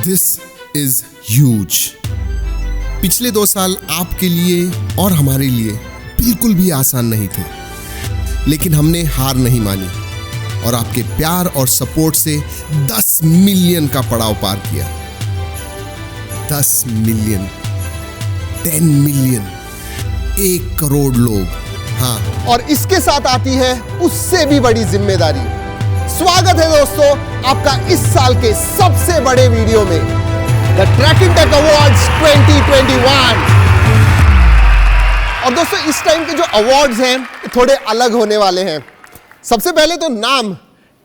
This is huge. पिछले 2 साल आपके लिए और हमारे लिए बिल्कुल भी आसान नहीं थे, लेकिन हमने हार नहीं मानी और आपके प्यार और सपोर्ट से 10 मिलियन का पड़ाव पार किया। 10 मिलियन, 10 मिलियन, 1 करोड़ लोग। हाँ, और इसके साथ आती है उससे भी बड़ी जिम्मेदारी। स्वागत है दोस्तों आपका इस साल के सबसे बड़े वीडियो में, द ट्रैकिंग टेक अवार्ड्स 2021। और दोस्तों इस टाइम के जो अवार्ड्स हैं थोड़े अलग होने वाले हैं। सबसे पहले तो नाम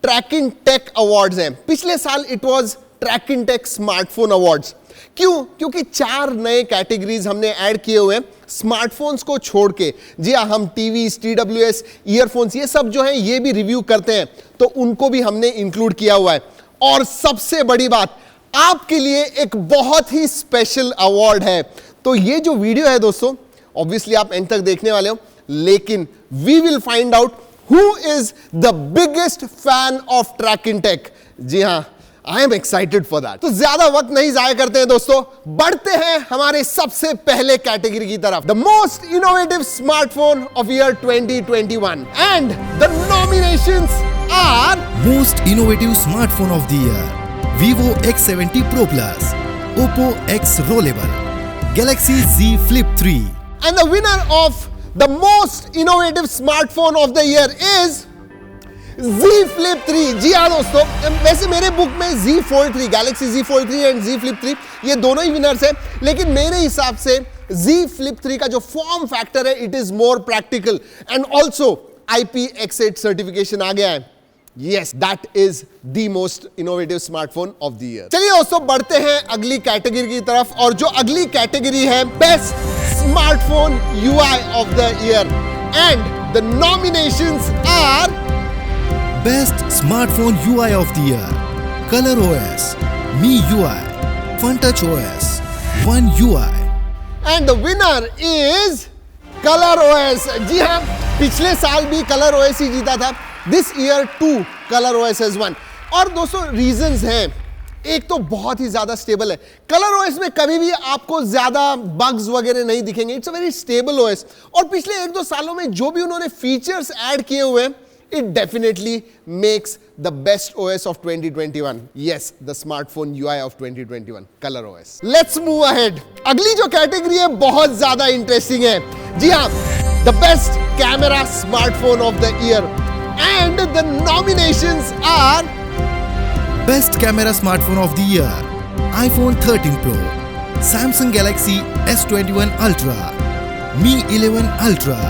ट्रैकिंग टेक अवार्ड्स हैं। पिछले साल it was Trakin Tech smartphone awards. क्यों? क्योंकि 4 नए कैटेगरीज हमने ऐड किए हुए हैं स्मार्टफोन्स को छोड़ के। जी हाँ, हम टीवीज, TWS, ईयरफोन्स, ये सब जो है ये भी रिव्यू करते हैं, तो उनको भी हमने इंक्लूड किया हुआ है। और सबसे बड़ी बात, आपके लिए एक बहुत ही स्पेशल अवार्ड है। तो ये जो वीडियो है दोस्तों, ऑब्वियसली आप एंड तक देखने वाले हो, लेकिन we will find out who is the biggest fan of tracking tech. जी हाँ, I am excited for that. तो ज्यादा वक्त नहीं जाया करते हैं दोस्तों, बढ़ते हैं हमारे सबसे पहले कैटेगरी की तरफ, the most innovative smartphone of year 2021। And the nominations are Most innovative smartphone of the year: Vivo X70 Pro Plus, Oppo X Rollable, Galaxy Z Flip 3. and the winner of the most innovative smartphone of the year is Z Flip 3। जी हाँ दोस्तों, वैसे मेरे book में Z Fold 3, Galaxy Z Fold 3 and Z Flip 3 ये दोनों ही winners हैं, लेकिन मेरे हिसाब से Z Flip 3 का जो फॉर्म फैक्टर है it is more practical and also IPX8 certification आ गया है। Yes, that is the most innovative smartphone of the year। चलिए दोस्तों बढ़ते हैं अगली कैटेगरी की तरफ, और जो अगली कैटेगरी है best smartphone UI of the year, and the nominations are Best Smartphone UI of the year: Color OS, MIUI, FunTouch OS, One UI. and the winner is Color OS। जी हाँ, पिछले साल भी Color OS ही जीता था। This year too Color OS has won। और दोस्तों reasons हैं, एक तो बहुत ही ज्यादा स्टेबल है। कलर ओएस में कभी भी आपको ज्यादा बग्स वगैरह नहीं दिखेंगे, it's a very stable OS. और पिछले 1-2 सालों में जो भी उन्होंने फीचर्स ऐड किए हुए हैं, it definitely makes the best OS of 2021। Yes, the smartphone UI of 2021, colour OS. Let's move ahead. अगली जो कैटेगरी है बहुत ज्यादा इंटरेस्टिंग है। जी हाँ, the best camera smartphone of the year, and the nominations are Best Camera Smartphone of the year: iPhone 13 Pro, Samsung Galaxy S21 Ultra, Mi 11 Ultra,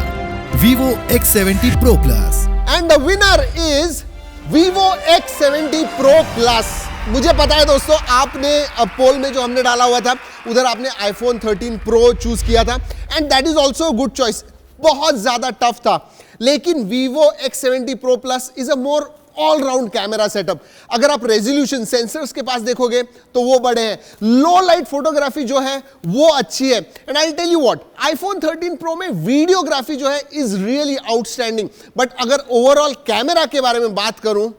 Vivo X70 Pro Plus. and the winner is Vivo X70 Pro Plus। मुझे पता है दोस्तों, आपने पोल में जो हमने डाला हुआ था उधर आपने iPhone 13 Pro चूज किया था, and that is also good choice. बहुत ज्यादा टफ था, लेकिन Vivo X70 Pro Plus is a more all round camera setup. अगर आप रेजोल्यूशन सेंसर्स के पास देखोगे तो वो बड़े हैं, लो लाइट फोटोग्राफी जो है वो अच्छी है, and I tell you what, iPhone 13 Pro में वीडियोग्राफी जो है इज रियली आउटस्टैंडिंग। बट अगर ओवरऑल कैमरा के बारे में बात करूं,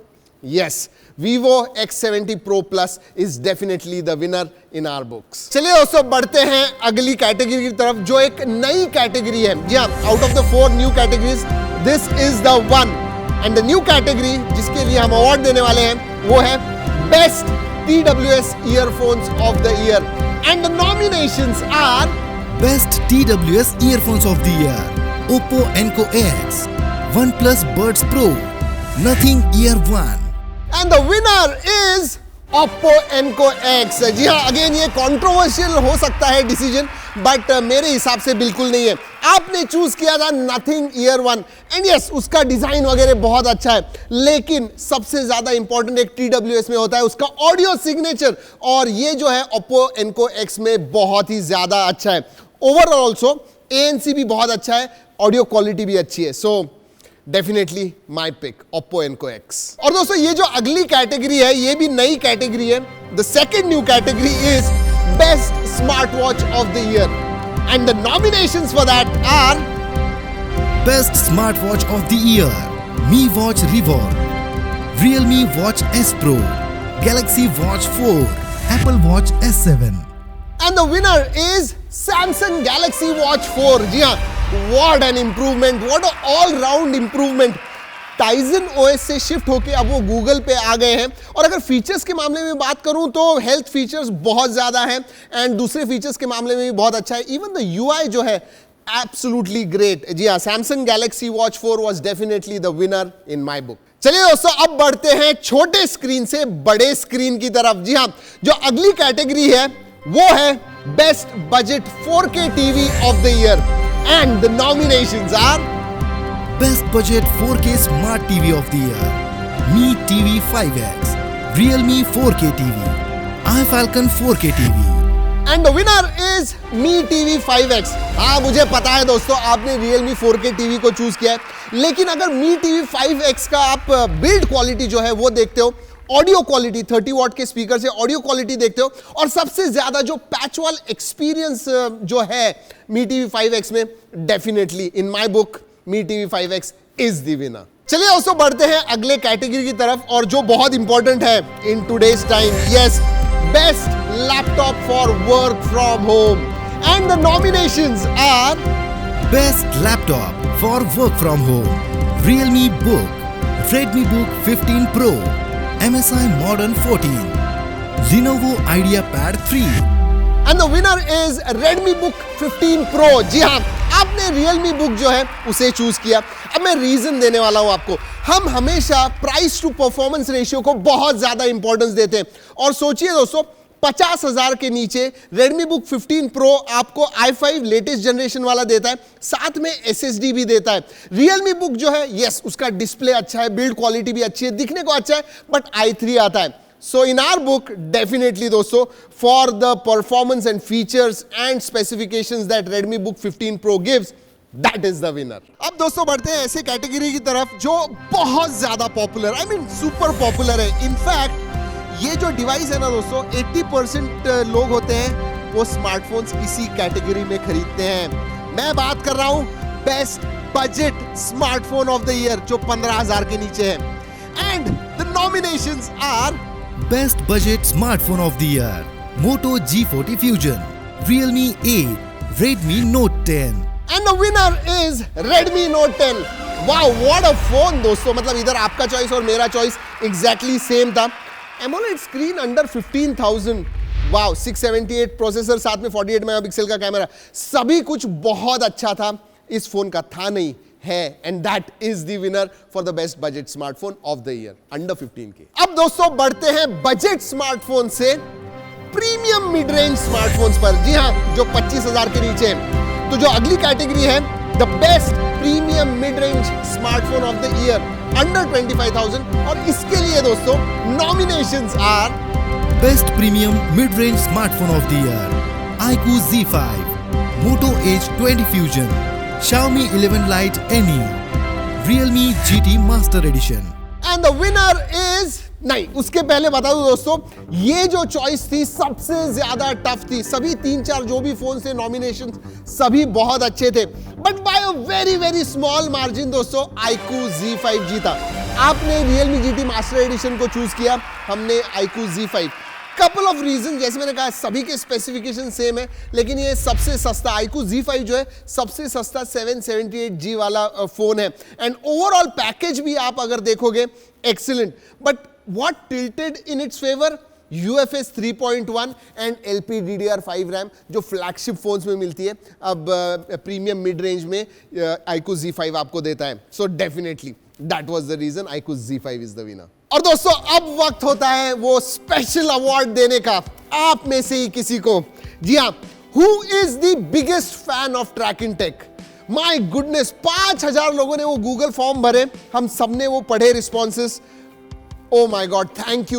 yes, Vivo X70 Pro Plus is definitely the winner in our books। चलिए दोस्तों बढ़ते हैं अगली कैटेगरी की तरफ, जो एक नई कैटेगरी है। जी हाँ, out of the 4 new categories, this is the one. And the new category जिसके लिए हम अवार्ड देने वाले हैं वो है best TWS earphones of the year, and the nominations are Best TWS Earphones of the year: Oppo Enco X, OnePlus Buds Pro, Nothing Ear One. And the winner is Oppo Enco X। जी हाँ, again ये controversial हो सकता है decision, but मेरे हिसाब से बिल्कुल नहीं है। आपने चूज किया था nothing year one, and yes, उसका डिजाइन वगैरह बहुत अच्छा है, लेकिन सबसे ज्यादा इंपॉर्टेंट एक TWS में होता है उसका ऑडियो सिग्नेचर, और ये जो है Oppo Enco X में बहुत ही ज्यादा अच्छा है। ओवरऑल ऑल्सो ANC भी बहुत अच्छा है, ऑडियो क्वालिटी भी अच्छी है। So definitely my pick Oppo Enco X। और दोस्तों ये जो अगली कैटेगरी है ये भी नई कैटेगरी है। The second new category is best smart watch of the year, and the nominations for that are Best Smartwatch of the year: Mi Watch Revolve, Realme Watch S Pro, Galaxy Watch 4, Apple Watch S7. And the winner is Samsung Galaxy Watch 4. जी हाँ, what an improvement, what an all-round improvement. Tizen OS से shift होके अब वो Google पे आ गए हैं। और अगर फीचर्स के मामले में बात करूं तो हेल्थ फीचर्स बहुत ज्यादा हैं एंड दूसरे फीचर्स के मामले में भी बहुत अच्छा है। इवन द UI जो है एब्सोल्युटली ग्रेट। जी हाँ, Samsung Galaxy Watch 4 was definitely the winner in my book. चलिए दोस्तों, अब बढ़ते हैं छोटे स्क्रीन से बड़े स्क्रीन की तरफ। जी हाँ, जो अगली कैटेगरी है वो है best budget 4K TV of the year and the nominations are Best Budget 4K Smart TV of the Year, Mi TV 5X, Realme 4K TV, iFalcon 4K TV. And the winner is Mi TV 5X। हाँ, मुझे पता है दोस्तों, आपने Realme 4K TV को choose किया है, लेकिन अगर Mi TV 5X का आप बिल्ड क्वालिटी जो है वो देखते हो, ऑडियो क्वालिटी 30 वॉट के स्पीकर से ऑडियो क्वालिटी देखते हो, और सबसे ज्यादा जो पैच वॉल एक्सपीरियंस जो है Mi TV 5X में, definitely in my book Mi TV 5X is the winner. चलिए दोस्तों, बढ़ते हैं अगले कैटेगरी की तरफ, और जो बहुत इंपॉर्टेंट है in today's time. Yes, best laptop for work from home and the nominations are Best Laptop for Work from Home, Realme Book, Redmi Book 15 Pro, MSI Modern 14, Lenovo IdeaPad 3. And the winner is Redmi Book 15 Pro। जी हाँ, आपने Realme Book जो है उसे choose किया। अब मैं reason देने वाला हूं आपको। हम हमेशा प्राइस टू परफॉर्मेंस रेशियो को बहुत ज्यादा इंपॉर्टेंस देते हैं, और सोचिए दोस्तों, 50,000 के नीचे Redmi Book 15 Pro आपको i5 लेटेस्ट जनरेशन वाला देता है, साथ में SSD भी देता है। Realme Book जो है, यस, उसका डिस्प्ले अच्छा है, बिल्ड क्वालिटी भी अच्छी है, दिखने को अच्छा है, बट i3 आता है। So in our book, definitely दोस्तों, for the performance and features and specifications that Redmi Book 15 Pro gives, that is the winner. अब दोस्तों बढ़ते हैं ऐसे कैटेगरी की तरफ जो बहुत ज्यादा popular, I mean super popular है। इनफैक्ट ये जो डिवाइस है ना दोस्तों, 80% लोग होते हैं वो स्मार्टफोन्स इसी कैटेगरी में खरीदते हैं। मैं बात कर रहा हूं best budget smartphone of the year, जो 15,000 के नीचे है। And the nominations are Best Budget Smartphone of the Year, Moto G40 Fusion, Realme 8, Redmi Note 10. And the winner is Redmi Note 10। Wow, what a phone दोस्तों, मतलब इधर आपका choice और मेरा चॉइस एग्जैक्टली सेम था। AMOLED screen under 15,000, wow, 678 processor, साथ में 48 megapixel का कैमरा, सभी कुछ बहुत अच्छा था। इस फोन का था नहीं है, and that is the winner for the best budget smartphone of the year under 15K। अब दोस्तों बढ़ते हैं बजट स्मार्टफोन से प्रीमियम मिड रेंज स्मार्टफोन्स पर। जी हाँ, जो 25,000 के नीचे है। तो जो अगली कैटेगरी है the best premium mid range smartphone of the year under 25,000, और इसके लिए दोस्तों nominations are Best Premium Mid-Range Smartphone of the Year, iQOO Z5, Moto Edge 20 Fusion, Xiaomi 11 Lite NE, Realme GT Master Edition. And the winner is, नहीं, उसके पहले बता दूं दोस्तों, ये जो चॉइस थी सबसे ज्यादा टफ थी। सभी 3-4 जो भी फोन थे नॉमिनेशन, सभी बहुत अच्छे थे, but by a very very small margin दोस्तों iQOO Z5 जीता। आपने Realme GT Master Edition को चूज किया, हमने iQOO Z5। Couple of reason, जैसे मैंने कहा, सभी के स्पेसिफिकेशन सेम है, लेकिन ये सबसे सस्ता iQOO Z5 जो है सबसे सस्ता 778G वाला फोन है, एंड ओवरऑल पैकेज भी आप अगर देखोगे excellent. But what tilted in its favour, UFS 3.1 and LPDDR5 RAM, जो फ्लैगशिप फोन्स में मिलती है, अब प्रीमियम मिड रेंज में iQOO Z5 आपको देता है। So definitely that was the reason iQOO Z5 is the winner. और दोस्तों अब वक्त होता है वो स्पेशल अवार्ड देने का, आप में से ही किसी को। जी हाँ, who is the biggest fan of Trakin Tech? My goodness, 5,000 लोगों ने वो गूगल फॉर्म भरे, हम सबने वो पढ़े responses. Oh my God, thank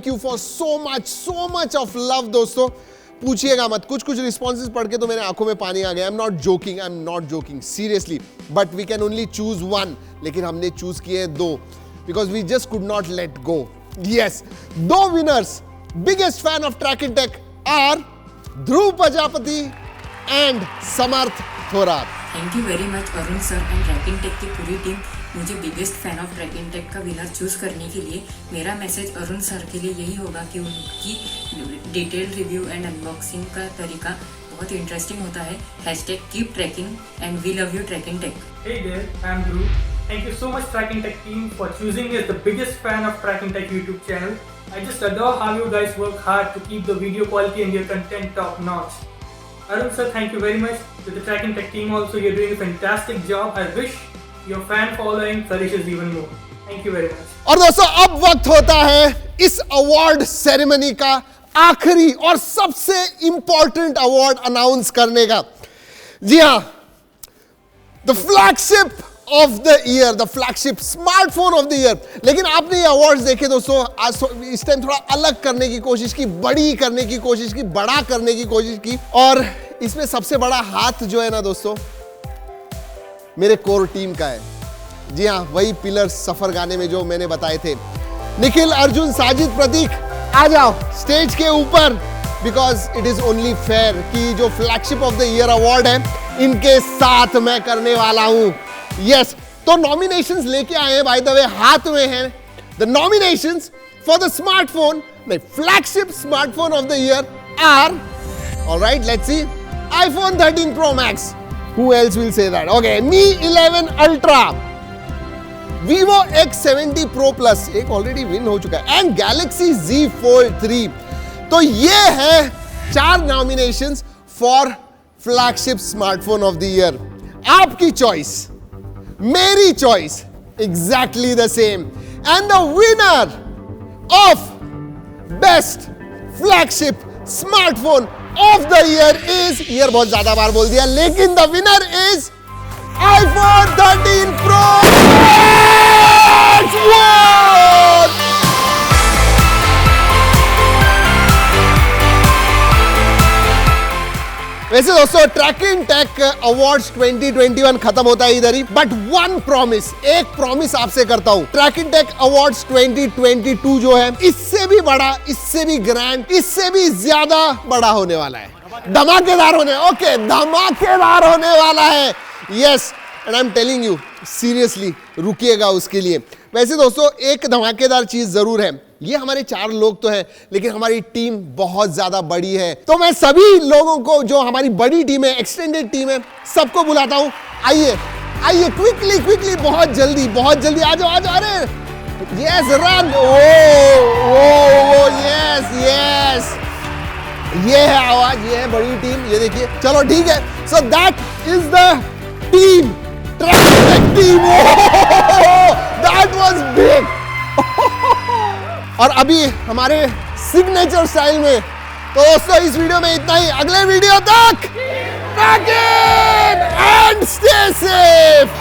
you for so much of love दोस्तों। पूछिएगा मत, कुछ रिस्पॉन्सेस पढ़ के तो मेरे आंखों में पानी आ गया। I am not joking seriously, but we can only choose one, लेकिन हमने चूज किए 2, because we just could not let go. Yes, 2 winners, biggest fan of Track and Tech are Dhruv Prajapati and Samarth Thorat. Thank you very much Arun sir and Trakin Tech की पूरी टीम, मुझे biggest fan of Trakin Tech का winner choose करने के लिए। मेरा message Arun sir के लिए यही होगा कि उनकी डिटेल रिव्यू एंड अनबॉक्सिंग का तरीका बहुत इंटरेस्टिंग होता है। #keep tracking and we love you tracking tech। Hey there, I'm Dhruv. Thank you so much Tracking Tech team for choosing me as the biggest fan of Tracking Tech YouTube channel. I just adore how you guys work hard to keep the video quality and your content top notch. Arun sir, thank you very much. To the Tracking Tech team also, you're doing a fantastic job. I wish your fan following flourishes even more. Thank you very much. और दोस्तों अब वक्त होता है इस award ceremony का आखिरी और सबसे इंपॉर्टेंट अवार्ड अनाउंस करने का। जी हाँ, the flagship of the year, the flagship smartphone of the year. लेकिन आपने ये अवार्ड्स देखे दोस्तों, आज इस टाइम थोड़ा अलग करने की कोशिश की, बड़ी करने की कोशिश की, बड़ा करने की कोशिश की। और इसमें सबसे बड़ा हाथ जो है ना दोस्तों, मेरे कोर टीम का है। जी हाँ, वही पिलर्स सफर गाने में जो मैंने बताए थे। निखिल, अर्जुन, साजिद, प्रतीक, आ जाओ स्टेज के ऊपर, because it is only fair कि जो flagship of the year award है इनके साथ मैं करने वाला हूं। यस, तो नॉमिनेशंस लेके आए हैं, बाय द वे हाथ में हैं the nominations for the smartphone, नहीं flagship smartphone of the year are, alright let's see, iPhone 13 Pro Max. Who else will say that? Okay, Mi 11 Ultra, Vivo X70 Pro Plus, एक already win हो चुका है, and Galaxy Z Fold 3। तो ये है 4 nominations for flagship smartphone of the year. आपकी choice, मेरी choice, exactly the same. And the winner of best flagship smartphone of the year is, year बहुत ज्यादा बार बोल दिया, लेकिन the winner is iPhone 13 Pro Max। वैसे दोस्तों ट्रैकिंग टेक अवार्ड्स 2021 खत्म होता है इधर ही, बट वन प्रॉमिस, एक प्रॉमिस आपसे करता हूं, ट्रैकिंग टेक अवार्ड्स 2022 जो है इससे भी बड़ा, इससे भी ग्रैंड, इससे भी ज्यादा बड़ा होने वाला है, धमाकेदार होने, ओके धमाकेदार होने वाला है। Yes, and I am telling you seriously, रुकिएगा उसके लिए। वैसे दोस्तों एक धमाकेदार चीज जरूर है, ये हमारे 4 लोग तो हैं, लेकिन हमारी टीम बहुत ज्यादा बड़ी है। तो मैं सभी लोगों को, जो हमारी बड़ी टीम है, एक्सटेंडेड टीम है, सबको बुलाता हूं, आइए आइए क्विकली क्विकली, बहुत जल्दी आ जाओ आ जाओ। अरे यस, रन, ओ यस यस, ये है आवाज, ये है बड़ी टीम, ये देखिए। चलो ठीक है, so that is the team, Trakin team. That was big. और अभी हमारे सिग्नेचर स्टाइल में, तो दोस्तों इस वीडियो में इतना ही। अगले वीडियो तक track it and stay safe.